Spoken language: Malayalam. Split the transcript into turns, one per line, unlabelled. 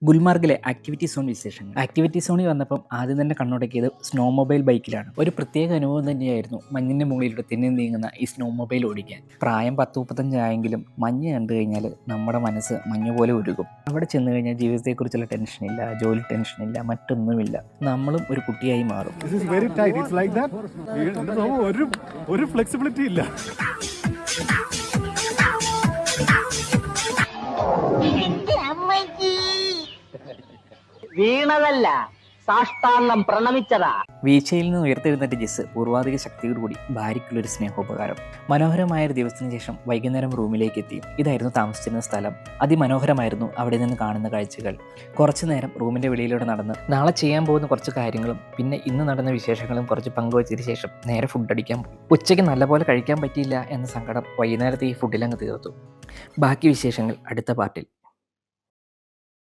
ഗുൽമാർഗിലെ ആക്ടിവിറ്റി സോൺ വിശേഷങ്ങൾ. ആക്ടിവിറ്റി സോണിൽ വന്നപ്പം ആദ്യം തന്നെ കണ്ണോടക്കിയത് സ്നോ മൊബൈൽ ബൈക്കിലാണ്. ഒരു പ്രത്യേക അനുഭവം തന്നെയായിരുന്നു മഞ്ഞിൻ്റെ മുകളിലൂടെ തെന്നി നീങ്ങുന്ന ഈ സ്നോ മൊബൈൽ ഓടിക്കാൻ. പ്രായം 10-35 ആയെങ്കിലും മഞ്ഞ് കണ്ടു കഴിഞ്ഞാൽ നമ്മുടെ മനസ്സ് മഞ്ഞ് പോലെ ഉരുകും. അവിടെ ചെന്ന് കഴിഞ്ഞാൽ ജീവിതത്തെക്കുറിച്ചുള്ള ടെൻഷനില്ല, ജോലി ടെൻഷനില്ല, മറ്റൊന്നുമില്ല. നമ്മളും ഒരു കുട്ടിയായി മാറും.
ഒരു ഫ്ലെക്സിബിലിറ്റി ഇല്ല.
വീണതല്ല, സാഷ്ടാംഗം പ്രണമിച്ചതാ.
വീഴ്ചയിൽ നിന്ന് ഉയർത്തെഴുന്നേറ്റ ജെസ് പൂർവാധിക ശക്തിയോടുകൂടി ഭാര്യയ്ക്കുള്ളൊരു സ്നേഹോപകാരം. മനോഹരമായ ഒരു ദിവസത്തിന് ശേഷം വൈകുന്നേരം റൂമിലേക്ക് എത്തി. ഇതായിരുന്നു താമസിച്ചിരുന്ന സ്ഥലം. അതിമനോഹരമായിരുന്നു അവിടെ നിന്ന് കാണുന്ന കാഴ്ചകൾ. കുറച്ചു നേരം റൂമിൻ്റെ വെളിയിലൂടെ നടന്ന് നാളെ ചെയ്യാൻ പോകുന്ന കുറച്ച് കാര്യങ്ങളും പിന്നെ ഇന്ന് നടന്ന വിശേഷങ്ങളും കുറച്ച് പങ്കുവച്ചതിന് ശേഷം നേരെ ഫുഡ് അടിക്കാൻ പോയി. ഉച്ചയ്ക്ക് നല്ലപോലെ കഴിക്കാൻ പറ്റിയില്ല എന്ന സങ്കടം വൈകുന്നേരത്തെ ഈ ഫുഡിലങ്ങ് തീർത്തു. ബാക്കി വിശേഷങ്ങൾ അടുത്ത പാർട്ടിൽ.